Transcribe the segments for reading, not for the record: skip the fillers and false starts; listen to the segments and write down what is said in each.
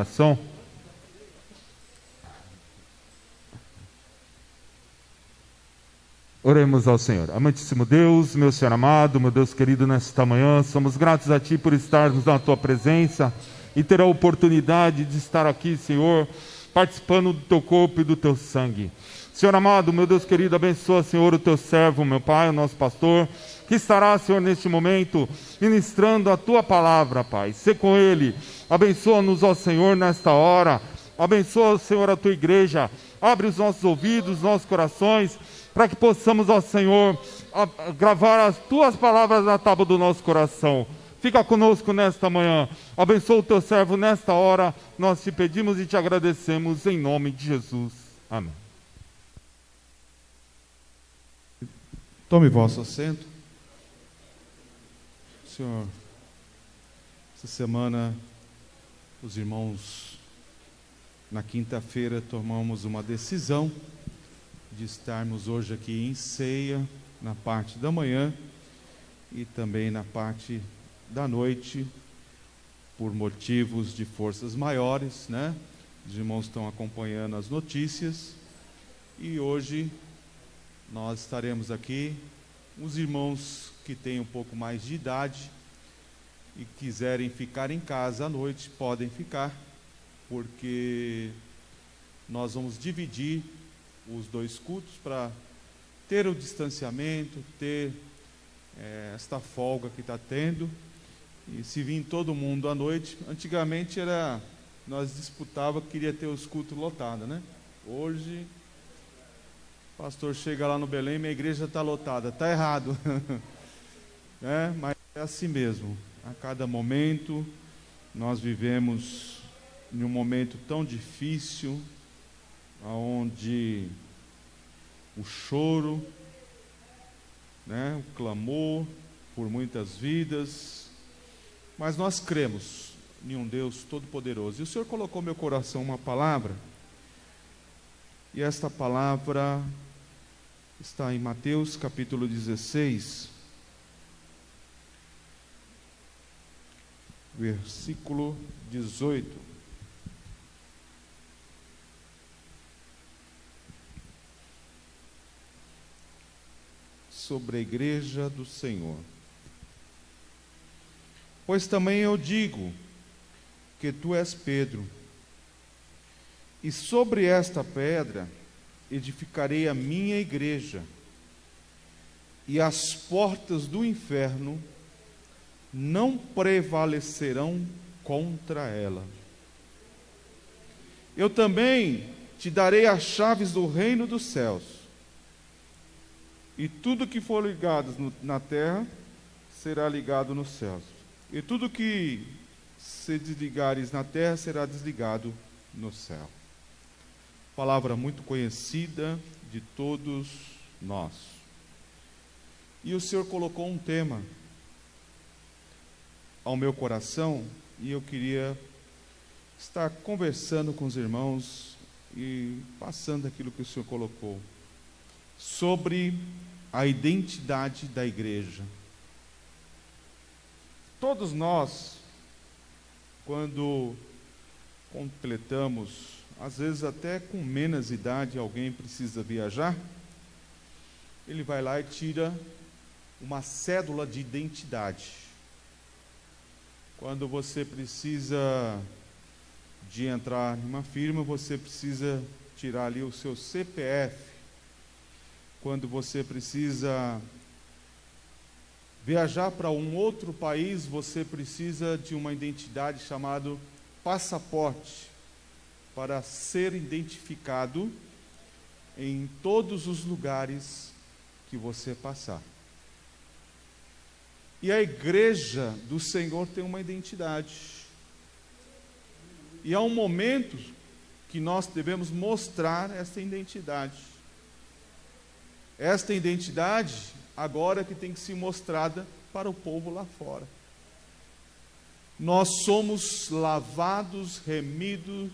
oração. Oremos ao Senhor. Amantíssimo Deus, meu Senhor amado, meu Deus querido, nesta manhã, somos gratos a Ti por estarmos na Tua presença e ter a oportunidade de estar aqui, Senhor, participando do Teu corpo e do Teu sangue. Senhor amado, meu Deus querido, abençoa, Senhor, o Teu servo, meu Pai, o nosso pastor, que estará, Senhor, neste momento, ministrando a Tua palavra, Pai. Sê com ele, abençoa-nos, ó Senhor, nesta hora, abençoa, Senhor, a Tua igreja, abre os nossos ouvidos, nossos corações, para que possamos, ó Senhor, gravar as Tuas palavras na tábua do nosso coração. Fica conosco nesta manhã, abençoa o Teu servo nesta hora, nós te pedimos e te agradecemos em nome de Jesus. Amém. Tome vosso assento. Senhor, essa semana os irmãos, na quinta-feira, tomamos uma decisão de estarmos hoje aqui em ceia, na parte da manhã e também na parte da noite, por motivos de forças maiores, né? Os irmãos estão acompanhando as notícias e hoje nós estaremos aqui. Os irmãos que têm um pouco mais de idade e quiserem ficar em casa à noite, podem ficar, porque nós vamos dividir os dois cultos para ter o distanciamento, ter esta folga que está tendo. E se vir todo mundo à noite, antigamente nós disputava, queria ter os cultos lotados, né? Hoje o pastor chega lá no Belém, minha igreja está lotada. Está errado. Mas é assim mesmo. A cada momento, nós vivemos em um momento tão difícil, onde o choro, o clamor por muitas vidas, mas nós cremos em um Deus Todo-Poderoso. E o Senhor colocou no meu coração uma palavra, e esta palavra está em Mateus capítulo 16, versículo 18. Sobre a igreja do Senhor. Pois também eu digo que tu és Pedro, e sobre esta pedra edificarei a minha igreja, e as portas do inferno não prevalecerão contra ela. Eu também te darei as chaves do reino dos céus, e tudo que for ligado na terra será ligado nos céus, e tudo que se desligares na terra será desligado no céu. Palavra muito conhecida de todos nós. E o Senhor colocou um tema ao meu coração, e eu queria estar conversando com os irmãos e passando aquilo que o Senhor colocou, sobre a identidade da igreja. Todos nós, quando completamos, às vezes até com menos idade, alguém precisa viajar, ele vai lá e tira uma cédula de identidade. Quando você precisa de entrar em uma firma, você precisa tirar ali o seu CPF. Quando você precisa viajar para um outro país, você precisa de uma identidade chamada passaporte, para ser identificado em todos os lugares que você passar. E a igreja do Senhor tem uma identidade. E há um momento que nós devemos mostrar esta identidade. Esta identidade agora que tem que ser mostrada para o povo lá fora. Nós somos lavados, remidos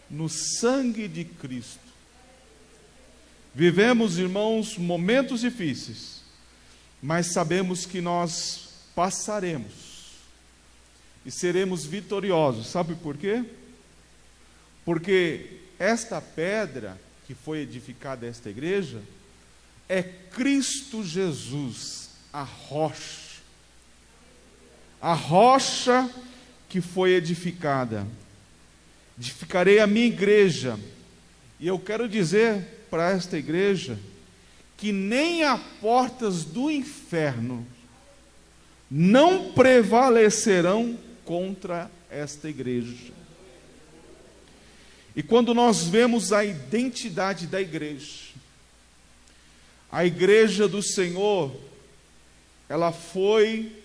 no sangue de Cristo. Vivemos, irmãos, momentos difíceis, mas sabemos que nós passaremos e seremos vitoriosos. Sabe por quê? Porque esta pedra que foi edificada esta igreja é Cristo Jesus, a rocha. A rocha que foi edificada. Edificarei a minha igreja. E eu quero dizer para esta igreja que nem as portas do inferno não prevalecerão contra esta igreja. E quando nós vemos a identidade da igreja, a igreja do Senhor, ela foi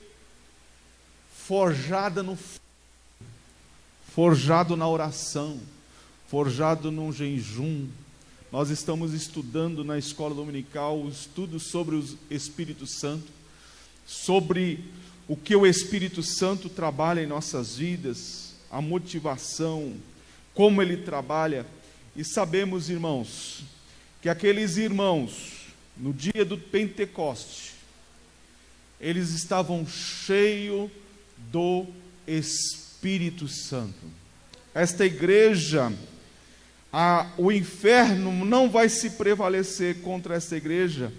forjada no fogo, forjado na oração, forjado num jejum. Nós estamos estudando na escola dominical o estudo sobre o Espírito Santo, sobre o que o Espírito Santo trabalha em nossas vidas, a motivação, como ele trabalha. E sabemos, irmãos, que aqueles irmãos, no dia do Pentecoste, eles estavam cheios do Espírito Santo. Esta igreja, o inferno não vai se prevalecer contra esta igreja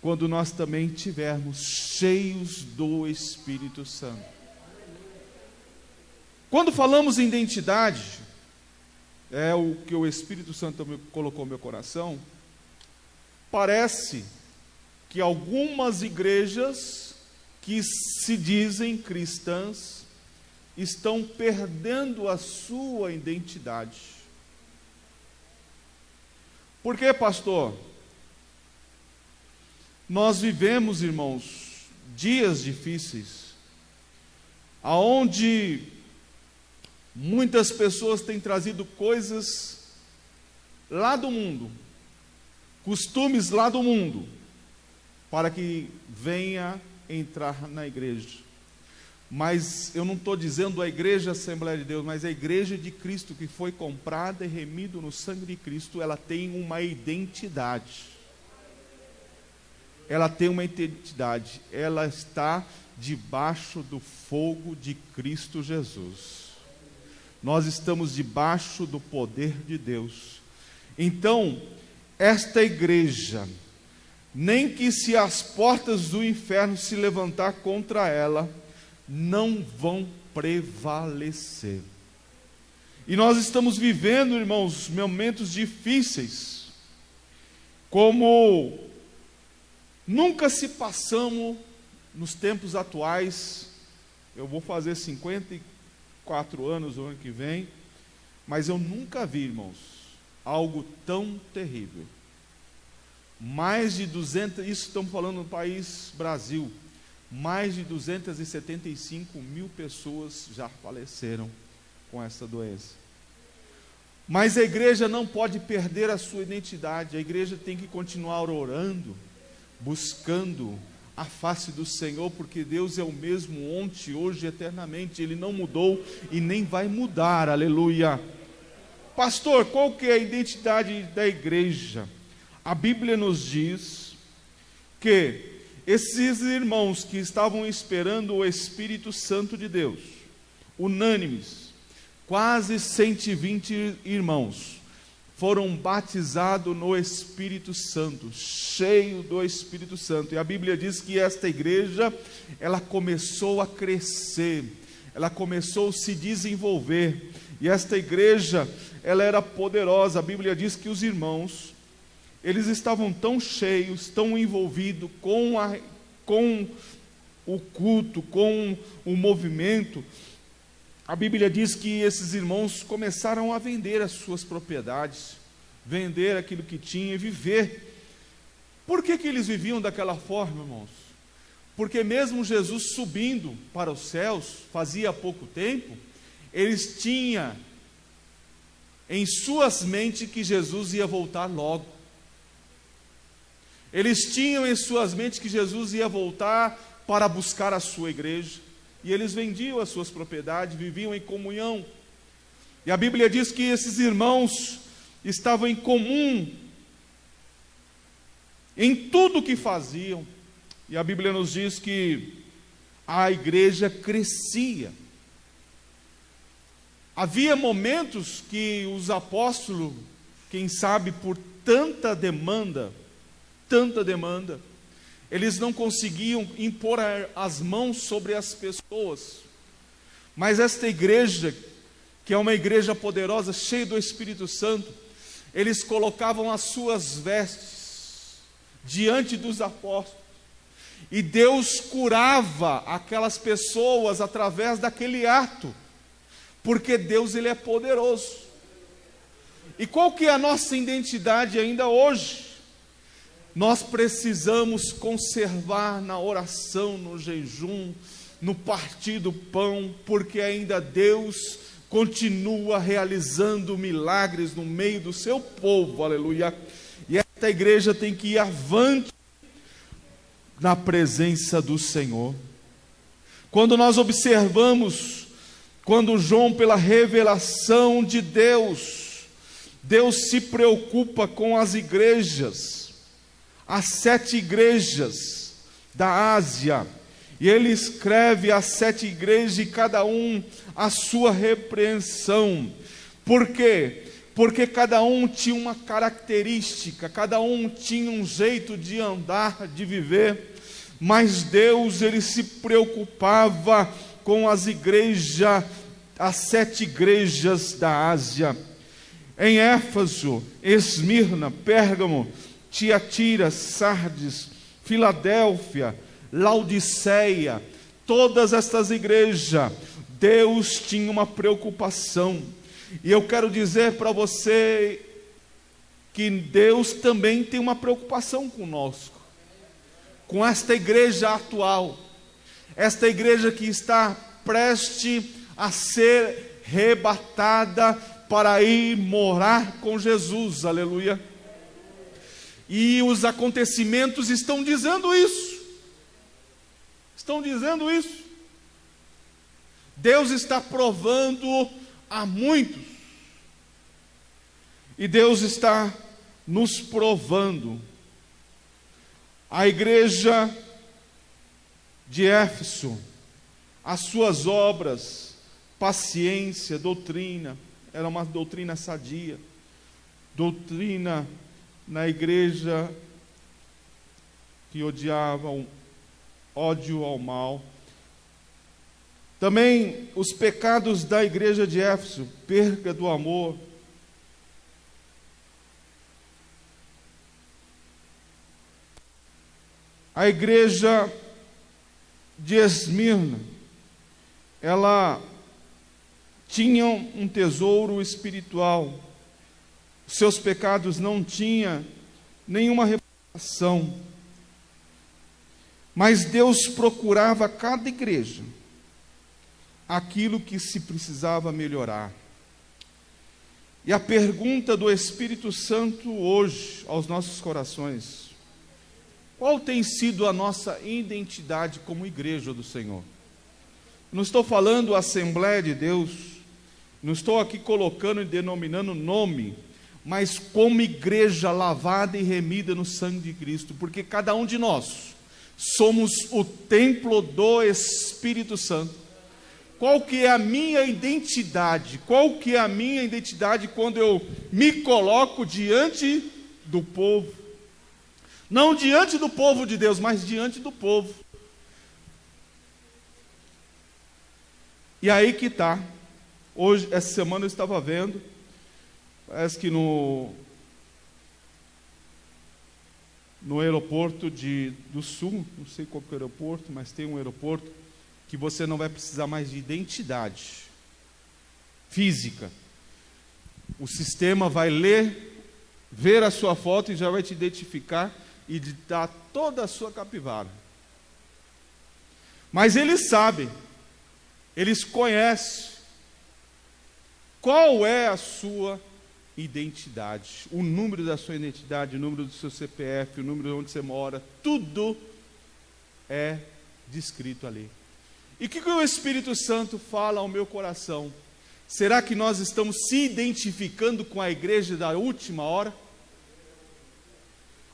quando nós também estivermos cheios do Espírito Santo. Quando falamos em identidade, é o que o Espírito Santo colocou no meu coração, parece que algumas igrejas que se dizem cristãs estão perdendo a sua identidade. Por quê, pastor? Nós vivemos, irmãos, dias difíceis, aonde muitas pessoas têm trazido coisas lá do mundo, costumes lá do mundo, para que venha entrar na igreja. Mas eu não estou dizendo a igreja Assembleia de Deus, mas a igreja de Cristo, que foi comprada e remida no sangue de Cristo, ela tem uma identidade. Ela tem uma identidade, ela está debaixo do fogo de Cristo Jesus. Nós estamos debaixo do poder de Deus. Então, esta igreja, nem que se as portas do inferno se levantar contra ela, não vão prevalecer. E nós estamos vivendo, irmãos, momentos difíceis, como nunca se passamos nos tempos atuais. Eu vou fazer 54 anos no ano que vem, mas eu nunca vi, irmãos, algo tão terrível. Mais de 200, isso estamos falando no país Brasil, mais de 275 mil pessoas já faleceram com essa doença. Mas a igreja não pode perder a sua identidade. A igreja tem que continuar orando, buscando a face do Senhor, porque Deus é o mesmo ontem, hoje e eternamente. Ele não mudou e nem vai mudar. Aleluia. Pastor, qual que é a identidade da igreja? A Bíblia nos diz que esses irmãos que estavam esperando o Espírito Santo de Deus, unânimes, quase 120 irmãos, foram batizados no Espírito Santo, cheio do Espírito Santo. E a Bíblia diz que esta igreja, ela começou a crescer, ela começou a se desenvolver, e esta igreja, ela era poderosa. A Bíblia diz que os irmãos, eles estavam tão cheios, tão envolvidos com o culto, com o movimento. A Bíblia diz que esses irmãos começaram a vender as suas propriedades, vender aquilo que tinha e viver. Por que eles viviam daquela forma, irmãos? Porque mesmo Jesus subindo para os céus, fazia pouco tempo, eles tinham em suas mentes que Jesus ia voltar logo. Eles tinham em suas mentes que Jesus ia voltar para buscar a sua igreja. E eles vendiam as suas propriedades, viviam em comunhão. E a Bíblia diz que esses irmãos estavam em comum em tudo que faziam. E a Bíblia nos diz que a igreja crescia. Havia momentos que os apóstolos, quem sabe por tanta demanda, eles não conseguiam impor as mãos sobre as pessoas. Mas esta igreja, que é uma igreja poderosa, cheia do Espírito Santo, eles colocavam as suas vestes diante dos apóstolos. E Deus curava aquelas pessoas através daquele ato. Porque Deus, Ele é poderoso. E qual que é a nossa identidade ainda hoje? Nós precisamos conservar na oração, no jejum, no partir do pão, porque ainda Deus continua realizando milagres no meio do seu povo, aleluia. E esta igreja tem que ir avante na presença do Senhor. Quando nós observamos, quando João, pela revelação de Deus, Deus se preocupa com as igrejas, as 7 igrejas da Ásia, e ele escreve as 7 igrejas, e cada um a sua repreensão. Por quê? Porque cada um tinha uma característica, cada um tinha um jeito de andar, de viver, mas Deus, Ele se preocupava com as igrejas, as 7 igrejas da Ásia. Em Éfeso, Esmirna, Pérgamo, Tiatira, Sardes, Filadélfia, Laodiceia, todas estas igrejas, Deus tinha uma preocupação. E eu quero dizer para você que Deus também tem uma preocupação conosco, com esta igreja atual, esta igreja que está prestes a ser arrebatada para ir morar com Jesus, aleluia. E os acontecimentos estão dizendo isso. Deus está provando a muitos. E Deus está nos provando. A igreja de Éfeso, as suas obras, paciência, doutrina, era uma doutrina sadia, doutrina na igreja que odiava o ódio ao mal. Também os pecados da igreja de Éfeso, perda do amor, a igreja de Esmirna, ela tinha um tesouro espiritual. Seus pecados não tinham nenhuma reparação. Mas Deus procurava cada igreja aquilo que se precisava melhorar. E a pergunta do Espírito Santo hoje aos nossos corações: qual tem sido a nossa identidade como igreja do Senhor? Não estou falando Assembleia de Deus, não estou aqui colocando e denominando nome, mas como igreja lavada e remida no sangue de Cristo, porque cada um de nós somos o templo do Espírito Santo. Qual que é a minha identidade? Qual que é a minha identidade quando eu me coloco diante do povo? Não diante do povo de Deus, mas diante do povo. E aí que está. Hoje, essa semana eu estava vendo, parece que no aeroporto do Sul, não sei qual que é o aeroporto, mas tem um aeroporto que você não vai precisar mais de identidade física. O sistema vai ver a sua foto e já vai te identificar e dar toda a sua capivara. Mas eles sabem, eles conhecem qual é a sua identidade, o número da sua identidade, o número do seu CPF, o número de onde você mora, tudo é descrito ali. E o que o Espírito Santo fala ao meu coração? Será que nós estamos se identificando com a igreja da última hora?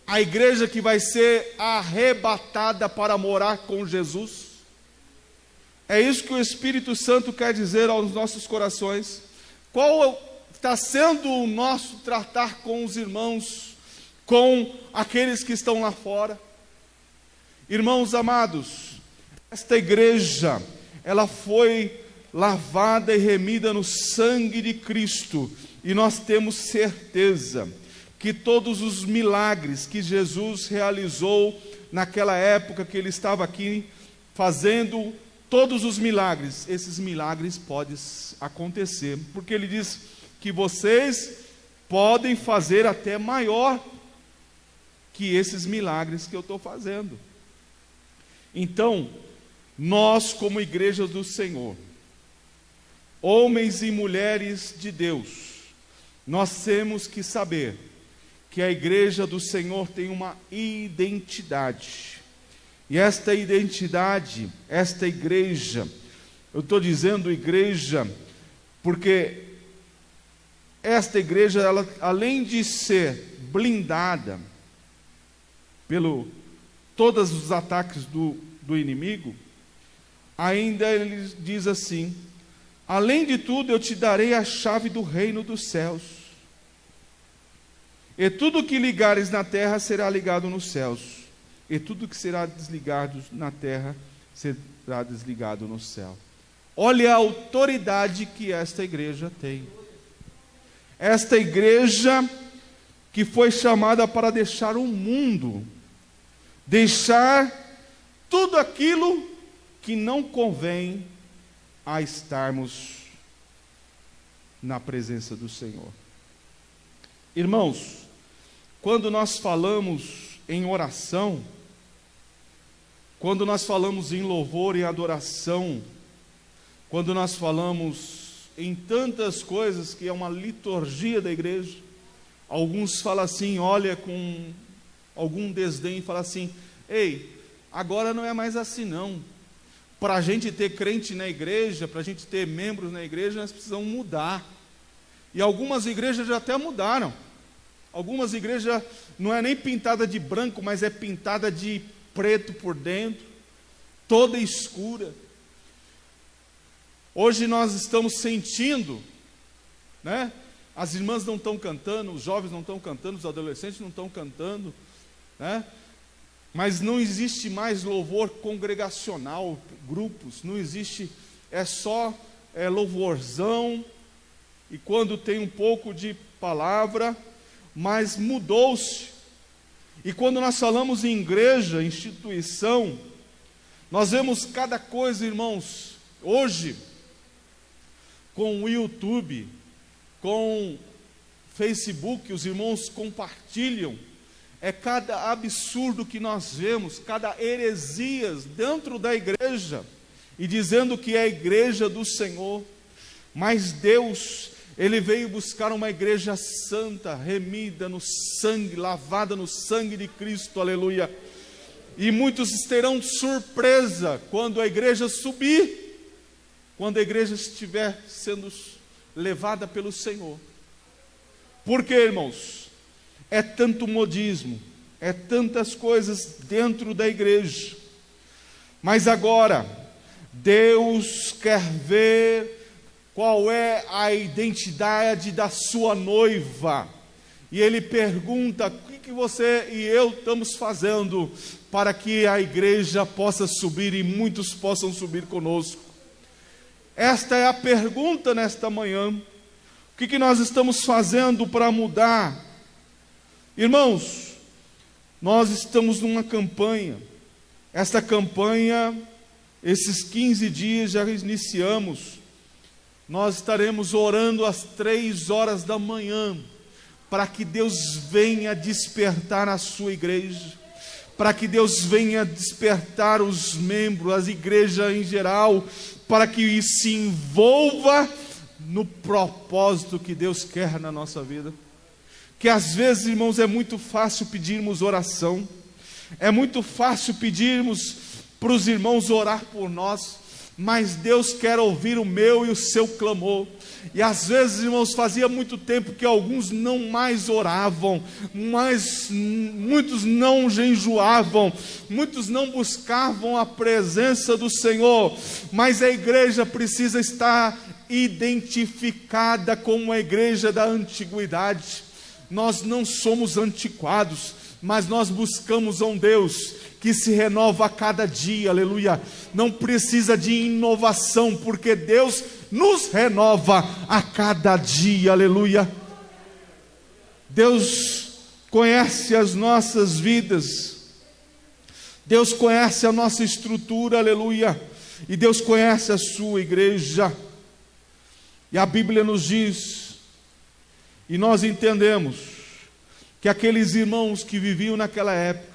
A igreja que vai ser arrebatada para morar com Jesus? É isso que o Espírito Santo quer dizer aos nossos corações. Qual está sendo o nosso tratar com os irmãos, com aqueles que estão lá fora? Irmãos amados, esta igreja, ela foi lavada e remida no sangue de Cristo, e nós temos certeza que todos os milagres que Jesus realizou naquela época que ele estava aqui fazendo todos os milagres, esses milagres podem acontecer, porque ele diz que vocês podem fazer até maior que esses milagres que eu estou fazendo. Então, nós como igreja do Senhor, homens e mulheres de Deus, nós temos que saber que a igreja do Senhor tem uma identidade. E esta identidade, esta igreja, eu estou dizendo igreja, porque esta igreja, ela, além de ser blindada todos os ataques do inimigo, ainda ele diz assim: além de tudo eu te darei a chave do reino dos céus, e tudo que ligares na terra será ligado nos céus, e tudo que será desligado na terra será desligado no céu. Olha a autoridade que esta igreja tem. Esta igreja que foi chamada para deixar o mundo, deixar tudo aquilo que não convém a estarmos na presença do Senhor. Irmãos, quando nós falamos em oração, quando nós falamos em louvor e adoração, quando nós falamos em tantas coisas que é uma liturgia da igreja, alguns falam assim, olha com algum desdém e falam assim: ei, agora não é mais assim não. Para a gente ter crente na igreja, para a gente ter membros na igreja, nós precisamos mudar. E algumas igrejas já até mudaram. Algumas igrejas não é nem pintada de branco, mas é pintada de preto por dentro, toda escura. Hoje nós estamos sentindo, né? As irmãs não estão cantando, os jovens não estão cantando, os adolescentes não estão cantando, né? Mas não existe mais louvor congregacional, grupos, não existe, é só louvorzão, e quando tem um pouco de palavra, mas mudou-se. E quando nós falamos em igreja, instituição, nós vemos cada coisa, irmãos, hoje, com o YouTube, com Facebook, os irmãos compartilham, é cada absurdo que nós vemos, cada heresias dentro da igreja, e dizendo que é a igreja do Senhor. Mas Deus, Ele veio buscar uma igreja santa, remida no sangue, lavada no sangue de Cristo, aleluia. E muitos terão surpresa quando a igreja subir, quando a igreja estiver sendo levada pelo Senhor. Por quê, irmãos? É tanto modismo, é tantas coisas dentro da igreja. Mas agora, Deus quer ver qual é a identidade da sua noiva. E Ele pergunta: o que você e eu estamos fazendo para que a igreja possa subir e muitos possam subir conosco? Esta é a pergunta nesta manhã. O que nós estamos fazendo para mudar? Irmãos, nós estamos numa campanha. Esta campanha, esses 15 dias já iniciamos. Nós estaremos orando às 3 horas da manhã, para que Deus venha despertar a sua igreja, para que Deus venha despertar os membros, as igrejas em geral, para que se envolva no propósito que Deus quer na nossa vida. Que às vezes, irmãos, é muito fácil pedirmos oração, é muito fácil pedirmos para os irmãos orar por nós, mas Deus quer ouvir o meu e o seu clamor. E às vezes, irmãos, fazia muito tempo que alguns não mais oravam, mas muitos não jejuavam, muitos não buscavam a presença do Senhor, mas a igreja precisa estar identificada como a igreja da antiguidade. Nós não somos antiquados, mas nós buscamos um Deus que se renova a cada dia, aleluia. Não precisa de inovação, porque Deus nos renova a cada dia, aleluia. Deus conhece as nossas vidas, Deus conhece a nossa estrutura, aleluia, e Deus conhece a sua igreja. E a Bíblia nos diz, e nós entendemos, que aqueles irmãos que viviam naquela época,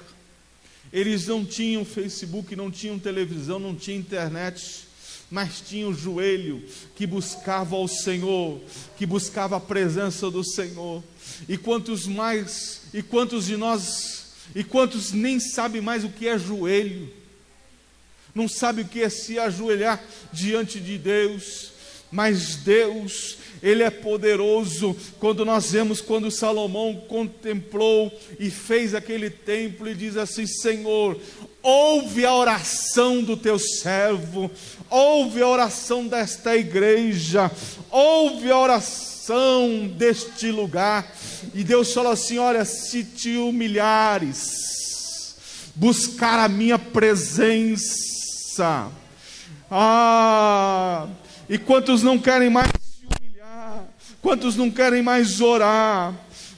eles não tinham Facebook, não tinham televisão, não tinham internet, mas tinham o joelho que buscava ao Senhor, que buscava a presença do Senhor. E quantos de nós, e quantos nem sabem mais o que é joelho, não sabe o que é se ajoelhar diante de Deus. Mas Deus, Ele é poderoso. Quando nós vemos, quando Salomão contemplou e fez aquele templo, e diz assim: Senhor, ouve a oração do teu servo, ouve a oração desta igreja, ouve a oração deste lugar. E Deus falou assim: olha, se te humilhares, buscar a minha presença, e quantos não querem mais se humilhar, quantos não querem mais orar,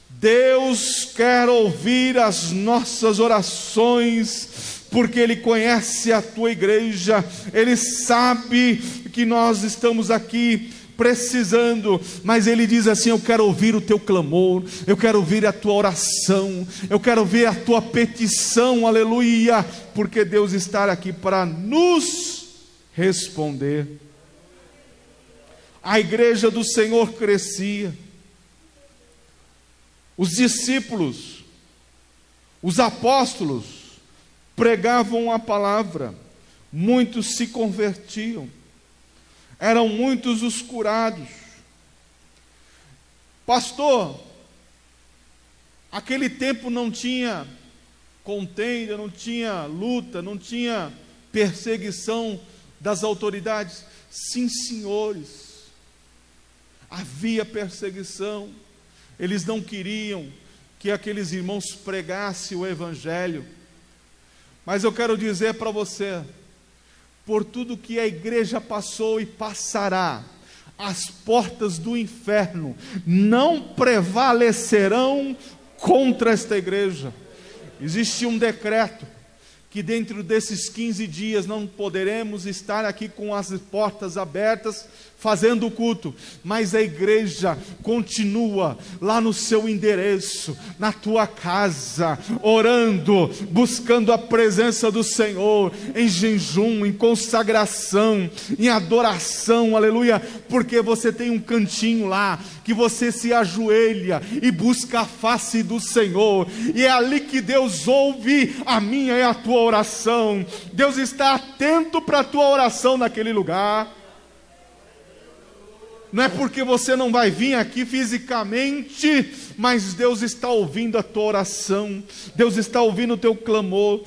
Deus quer ouvir as nossas orações, porque Ele conhece a tua igreja, Ele sabe que nós estamos aqui precisando, mas Ele diz assim: eu quero ouvir o teu clamor, eu quero ouvir a tua oração, eu quero ver a tua petição, aleluia, porque Deus está aqui para nos responder. A igreja do Senhor crescia, os discípulos, os apóstolos pregavam a palavra, muitos se convertiam, eram muitos os curados. Pastor, aquele tempo não tinha contenda, não tinha luta, não tinha perseguição das autoridades. Sim, senhores, havia perseguição. Eles não queriam que aqueles irmãos pregassem o evangelho. Mas eu quero dizer para você, por tudo que a igreja passou e passará, as portas do inferno não prevalecerão contra esta igreja. Existe um decreto que dentro desses 15 dias não poderemos estar aqui com as portas abertas fazendo o culto, mas a igreja continua lá no seu endereço, na tua casa, orando, buscando a presença do Senhor, em jejum, em consagração, em adoração, aleluia, porque você tem um cantinho lá, que você se ajoelha e busca a face do Senhor, e é ali que Deus ouve a minha e a tua oração. Deus está atento para a tua oração naquele lugar. Não é porque você não vai vir aqui fisicamente, mas Deus está ouvindo a tua oração, Deus está ouvindo o teu clamor.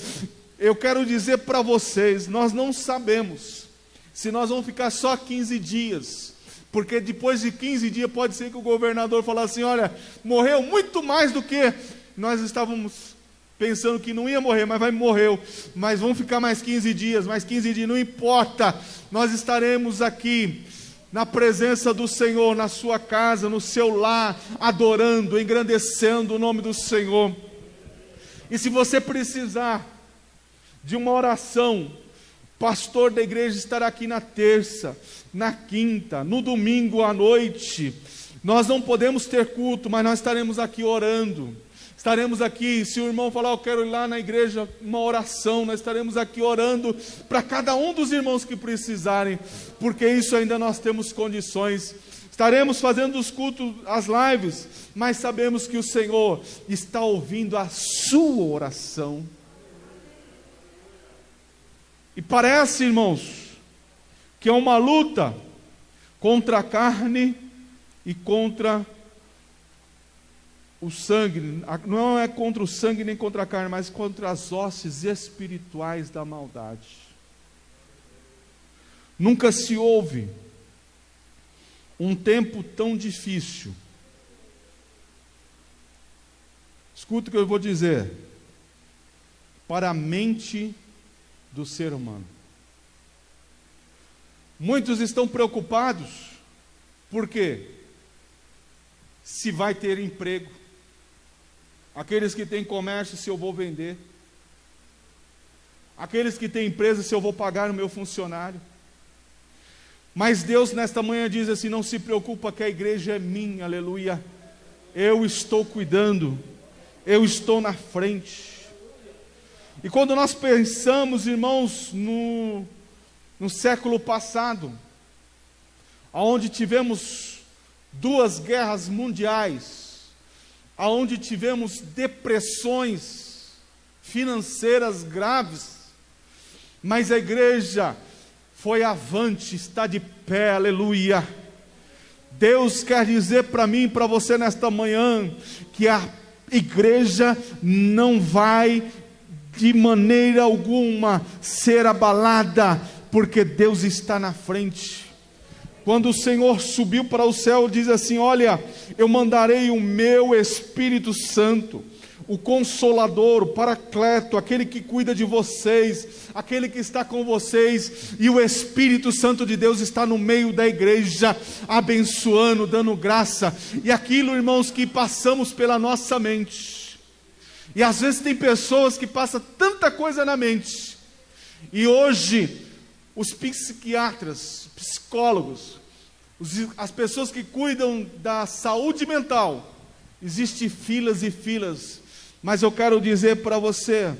Eu quero dizer para vocês, nós não sabemos se nós vamos ficar só 15 dias, porque depois de 15 dias pode ser que o governador fale assim: olha, morreu muito mais do que nós estávamos pensando que não ia morrer, mas morreu, mas vamos ficar mais 15 dias, não importa, nós estaremos aqui na presença do Senhor, na sua casa, no seu lar, adorando, engrandecendo o nome do Senhor. E se você precisar de uma oração, o pastor da igreja estará aqui na terça, na quinta, no domingo à noite. Nós não podemos ter culto, mas nós estaremos aqui orando. Estaremos aqui, se o irmão falar: eu quero ir lá na igreja, uma oração, nós estaremos aqui orando para cada um dos irmãos que precisarem, porque isso ainda nós temos condições. Estaremos fazendo os cultos, as lives, mas sabemos que o Senhor está ouvindo a sua oração. E parece, irmãos, que é uma luta contra a carne e contra o sangue. Não é contra o sangue nem contra a carne, mas contra as hostes espirituais da maldade. Nunca se ouve um tempo tão difícil. Escuta o que eu vou dizer. Para a mente do ser humano. Muitos estão preocupados. Por quê? Se vai ter emprego. Aqueles que têm comércio, se eu vou vender. Aqueles que têm empresa, se eu vou pagar o meu funcionário. Mas Deus nesta manhã diz assim: não se preocupa que a igreja é minha, aleluia. Eu estou cuidando, eu estou na frente. E quando nós pensamos, irmãos, no século passado, onde tivemos 2 guerras mundiais, onde tivemos depressões financeiras graves, mas a igreja foi avante, está de pé, aleluia. Deus quer dizer para mim e para você nesta manhã, que a igreja não vai de maneira alguma ser abalada, porque Deus está na frente. Quando o Senhor subiu para o céu, diz assim: olha, eu mandarei o meu Espírito Santo, o Consolador, o Paracleto, aquele que cuida de vocês, aquele que está com vocês, e o Espírito Santo de Deus está no meio da igreja, abençoando, dando graça, e aquilo, irmãos, que passamos pela nossa mente, e às vezes tem pessoas que passam tanta coisa na mente, e hoje, os psiquiatras, psicólogos, as pessoas que cuidam da saúde mental, existem filas e filas, mas eu quero dizer para você,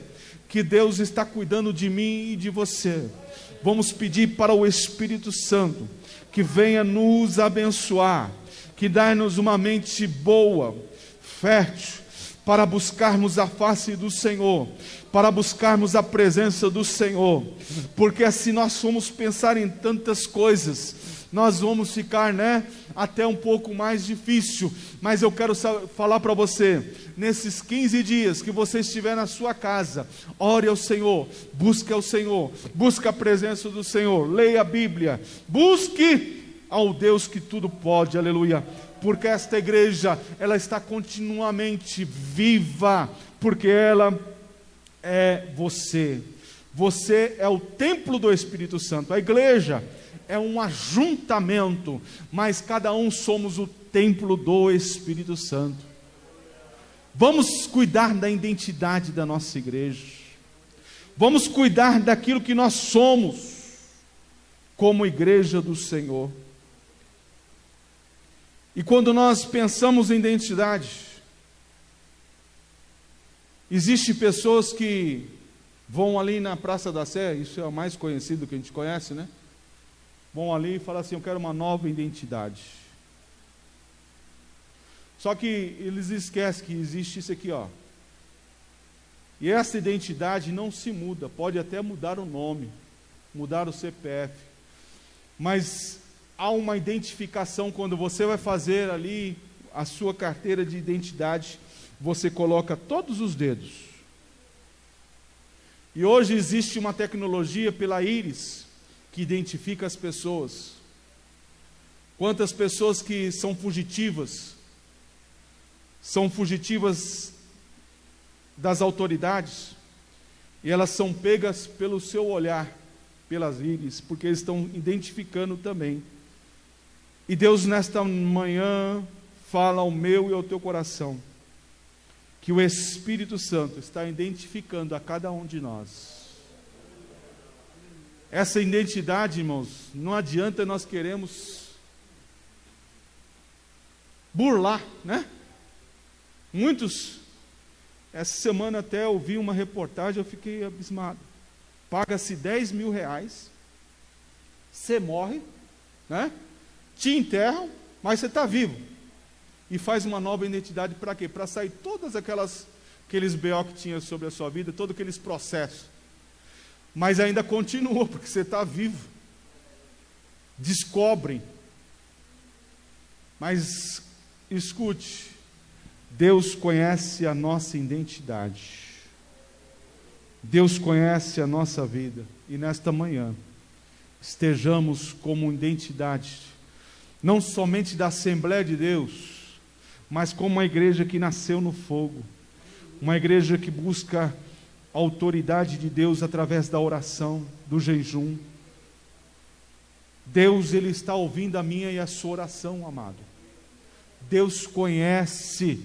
que Deus está cuidando de mim e de você. Vamos pedir para o Espírito Santo, que venha nos abençoar, que dá-nos uma mente boa, fértil, para buscarmos a face do Senhor, para buscarmos a presença do Senhor, porque assim nós formos pensar em tantas coisas, nós vamos ficar, até um pouco mais difícil, mas eu quero falar para você, nesses 15 dias que você estiver na sua casa, ore ao Senhor, busque ao Senhor, busque a presença do Senhor, leia a Bíblia, busque ao Deus que tudo pode, aleluia, porque esta igreja, ela está continuamente viva, porque ela é você. Você é o templo do Espírito Santo. A igreja é um ajuntamento, mas cada um somos o templo do Espírito Santo. Vamos cuidar da identidade da nossa igreja. Vamos cuidar daquilo que nós somos como igreja do Senhor. E quando nós pensamos em identidade, existem pessoas que vão ali na Praça da Sé, isso é o mais conhecido que a gente conhece, Vão ali e falam assim: eu quero uma nova identidade. Só que eles esquecem que existe isso aqui, E essa identidade não se muda, pode até mudar o nome, mudar o CPF, mas há uma identificação. Quando você vai fazer ali a sua carteira de identidade, você coloca todos os dedos. E hoje existe uma tecnologia pela íris que identifica as pessoas. Quantas pessoas que são fugitivas das autoridades, e elas são pegas pelo seu olhar, pelas íris, porque eles estão identificando também. E Deus nesta manhã fala ao meu e ao teu coração, que o Espírito Santo está identificando a cada um de nós. Essa identidade, irmãos, não adianta nós queremos burlar, Muitos, essa semana até eu vi uma reportagem, eu fiquei abismado. Paga-se 10 mil reais, você morre, te enterram, mas você está vivo. E faz uma nova identidade para quê? Para sair todas aqueles BO que tinha sobre a sua vida, todos aqueles processos. Mas ainda continua, porque você está vivo. Descobrem. Mas escute, Deus conhece a nossa identidade. Deus conhece a nossa vida. E nesta manhã, estejamos como identidade não somente da Assembleia de Deus, mas como uma igreja que nasceu no fogo, uma igreja que busca a autoridade de Deus através da oração, do jejum. Deus, Ele está ouvindo a minha e a sua oração, amado. Deus conhece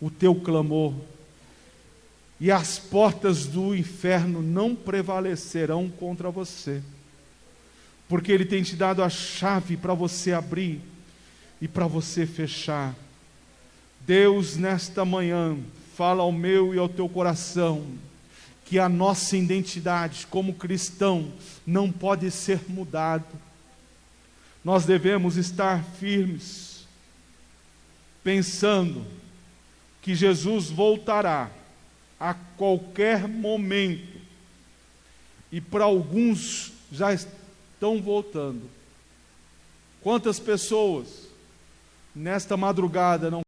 o teu clamor, e as portas do inferno não prevalecerão contra você, porque Ele tem te dado a chave para você abrir e para você fechar. Deus, nesta manhã, fala ao meu e ao teu coração, que a nossa identidade como cristão não pode ser mudada. Nós devemos estar firmes, pensando que Jesus voltará a qualquer momento, e para alguns já estão voltando. Quantas pessoas nesta madrugada não